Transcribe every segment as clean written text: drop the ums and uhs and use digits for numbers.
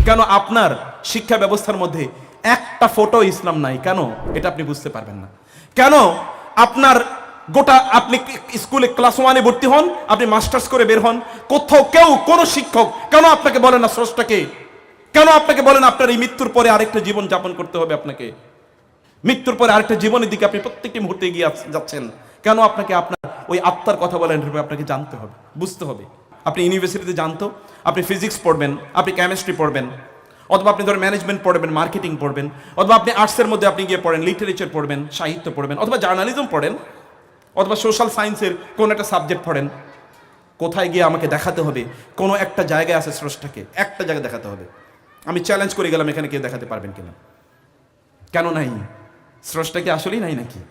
কেন আপনার শিক্ষা ব্যবস্থার মধ্যে একটা ফটো ইসলাম নাই? কেন? এটা আপনি বুঝতে পারবেন না। কেন আপনার গোটা আপনি স্কুলে ক্লাস 1-এ ভর্তি হন, আপনি মাস্টার্স করে বের হন, কোথাও কেউ কোনো শিক্ষক কেন আপনাকে বলেন না স্রষ্টাকে? কেন আপনাকে বলেন আপনার এই মৃত্যুর পরে আরেকটা জীবন যাপন করতে হবে? আপনাকে মৃত্যুর পরে আরেকটা জীবনের দিকে আপনি প্রত্যেকটি মুহূর্তে এগিয়ে যাচ্ছেন। কেন আপনাকে আপনার ওই আত্মার কথা বলেন? আপনাকে জানতে হবে, বুঝতে হবে। আপনি ইউনিভার্সিটিতে জানতো, আপনি ফিজিক্স পড়বেন, আপনি কেমিস্ট্রি পড়বেন, অথবা আপনি ধরেন ম্যানেজমেন্ট পড়বেন, মার্কেটিং পড়বেন, অথবা আপনি আর্টসের মধ্যে আপনি গিয়ে পড়েন, লিটারেচার পড়বেন, সাহিত্য পড়বেন, অথবা জার্নালিজম পড়েন, অথবা সোশ্যাল সায়েন্সের কোন একটা সাবজেক্ট পড়েন। কোথায় গিয়ে আমাকে দেখাতে হবে কোনো একটা জায়গায় আছে স্রষ্টাকে, একটা জায়গায় দেখাতে হবে। আমি চ্যালেঞ্জ করে গেলাম, এখানে কেউ দেখাতে পারবেন কিনা? কেন নাই? স্রষ্টা কি আসলেই নাই নাকি?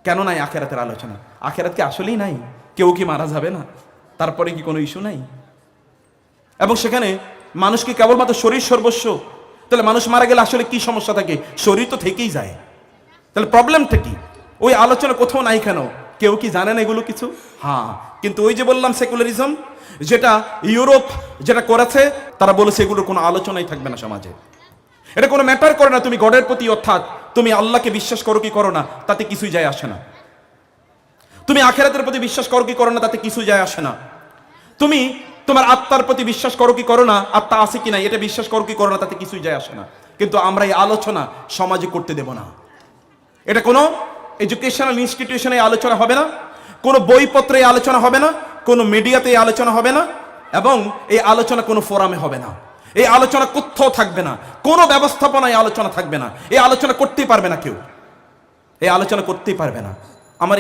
কেন নাই আখেরাতের আলোচনা? আখেরাত কি আসলেই নাই? কেউ কি মারা যাবে না? তারপরে কি কোনো ইস্যু নাই? এবং সেখানে মানুষ কি কেবলমাত্র শরীর সর্বস্ব? তাহলে মানুষ মারা গেলে আসলে কি সমস্যা থাকে? শরীর তো থেকেই যায়, তাহলে প্রবলেমটা কি? ওই আলোচনা কোথাও নাই কেন? কেউ কি জানেন এগুলো কিছু? হ্যাঁ, কিন্তু ওই যে বললাম সেকুলারিজম, যেটা ইউরোপ যেটা করেছে, তারা বলেছে এগুলোর কোনো আলোচনাই থাকবে না সমাজে। এটা কোনো ম্যাটার করে না তুমি গডের প্রতি, অর্থাৎ তুমি আল্লাহকে বিশ্বাস করো কি করো না, তাতে কিছুই যায় আসে না। তুমি আখিরাতের প্রতি বিশ্বাস করো কি করো না, তাতে কিছু যায় আসে না। তুমি তোমার আত্মার প্রতি বিশ্বাস করো কি করো না, আত্মা আছে কি না এটা বিশ্বাস করো কি করো না, তাতে কিছুই যায় আসে না। কিন্তু আমরা এই আলোচনা সমাজে করতে দেব না। এটা কোনো এডুকেশনাল ইনস্টিটিউশনে আলোচনা হবে না, কোনো বইপত্রে আলোচনা হবে না, কোনো মিডিয়াতে আলোচনা হবে না, এবং এই আলোচনা কোনো ফোরামে হবে না। এই আলোচনা কোথাও থাকবে না, কোনো ব্যবস্থাপনায় আলোচনা থাকবে না। এই আলোচনা করতেই পারবে না কেউ, এই আলোচনা করতেই পারবে না। আমার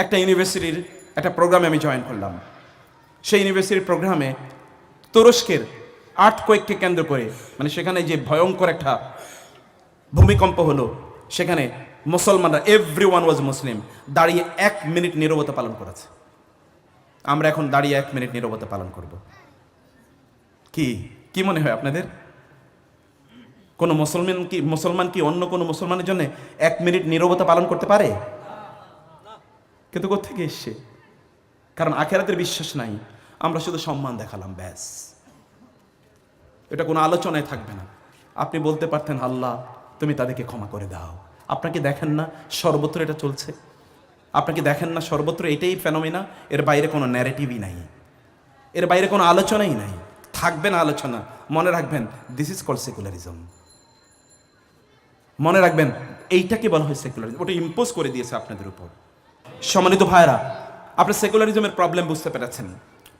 একটা ইউনিভার্সিটির একটা প্রোগ্রামে আমি জয়েন করলাম। সেই ইউনিভার্সিটির প্রোগ্রামে তুরস্কের আর্থকোয়েককে কেন্দ্র করে, মানে সেখানে যে ভয়ঙ্কর একটা ভূমিকম্প হলো, সেখানে মুসলমানরা, এভরিওয়ান ওয়াজ মুসলিম, দাঁড়িয়ে 1 মিনিট নীরবতা পালন করেছে। আমরা এখন দাঁড়িয়ে 1 মিনিট নীরবতা পালন করব। কি কি মনে হয় আপনাদের? কোনো মুসলমান কি অন্য কোনো মুসলমানের জন্য 1 মিনিট নীরবতা পালন করতে পারে? কিন্তু কোত্থেকে এসছে? কারণ আখিরাতের বিশ্বাস নাই, আমরা শুধু সম্মান দেখালাম, ব্যাস। এটা কোনো আলোচনায় থাকবে না। আপনি বলতে পারতেন আল্লাহ তুমি তাদেরকে ক্ষমা করে দাও। আপনাকে দেখেন না সর্বত্র এটা চলছে? আপনাকে দেখেন না সর্বত্র এটাই ফেনোমেনা? এর বাইরে কোনো ন্যারেটিভই নাই, এর বাইরে কোনো আলোচনাই নাই, থাকবে না আলোচনা। মনে রাখবেন, দিস ইজ কল্ড সেকুলারিজম। মনে রাখবেন, এইটাকে বলা হয় সেকুলারিজম। ওটা ইম্পোজ করে দিয়েছে আপনাদের উপর। সম্মানিত ভাইরা, আপনি সেকুলারিজমের প্রবলেম বুঝতে পেরেছেন।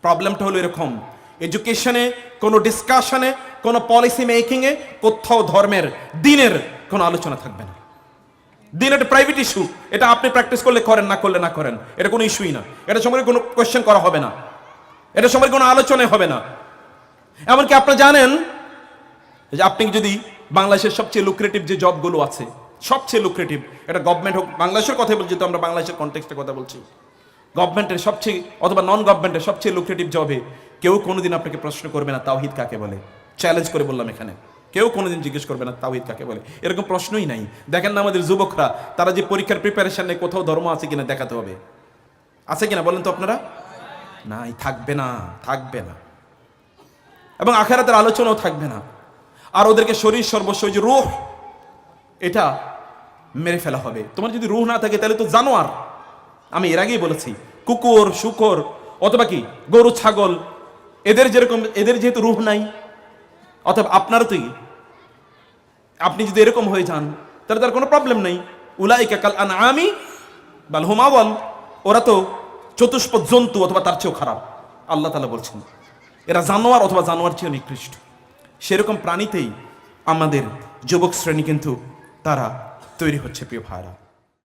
প্রবলেমটা হলো এরকম, এডুকেশনে, কোনো ডিসকাশনে, কোনো পলিসি মেকিংয়ে কোথাও ধর্মের, দিনের কোনো আলোচনা থাকবে না। দিন একটা প্রাইভেট ইস্যু, এটা আপনি প্র্যাকটিস করলে করেন, না করলে না করেন, এটা কোনো ইস্যুই না। এটা সম্পর্কে কোনো কোয়েশ্চেন করা হবে না, এটা সম্পর্কে কোনো আলোচনাই হবে না। এমনকি আপনারা জানেন যে আপনি যদি বাংলাদেশের সবচেয়ে লুক্রেটিভ যে জবগুলো আছে, সবচেয়ে লুক্রেটিভ, এটা গভর্নমেন্ট হোক, বাংলাদেশের কথা বলছি তো, আমরা বাংলাদেশের কনটেক্সটে কথা বলছি, গভর্নমেন্টের সবচেয়ে অথবা নন গভর্নমেন্টের সবচেয়ে লুক্রেটিভ জবে কেউ কোনোদিন আপনাকে প্রশ্ন করবে না তাওহীদ কাকে বলে। চ্যালেঞ্জ করে বললাম, এখানে কেউ কোনোদিন জিজ্ঞেস করবে না তাওহীদ কাকে বলে, এরকম প্রশ্নই নাই। দেখেন না আমাদের যুবকরা, তারা যে পরীক্ষার প্রিপারেশন নেই, কোথাও ধর্ম আছে কিনা দেখাতে হবে। আছে কিনা বলেন তো আপনারা? নাই, থাকবে না, থাকবে না। এবং আখিরাতের আলোচনাও থাকবে না। আর ওদেরকে শরীর সর্বস্ব, যে রূহ, এটা মেরে ফেলা হবে। তোমার যদি রূহ না থাকে তাহলে তো জানোয়ার। আমি এর আগেই বলেছি, কুকুর, শূকর, অথবা কি গরু, ছাগল, এদের যেরকম, এদের যেহেতু রূহ নাই, অথবা আপনারও তো, আপনি যদি এরকম হয়ে যান তাহলে তার কোনো প্রবলেম নেই। উলাইকা কাল আনআমি বাল হুম আযাল, ওরা তো চতুষ্পদ জন্তু অথবা তার চেয়েও খারাপ, আল্লাহ তাআলা বলছেন। এরা জানোয়ার অথবা জানোয়ার চেয়ে নিকৃষ্ট। সেরকম প্রাণীতেই আমাদের যুবক শ্রেণী কিন্তু তারা তৈরি হচ্ছে, প্রিয় ভাইরা।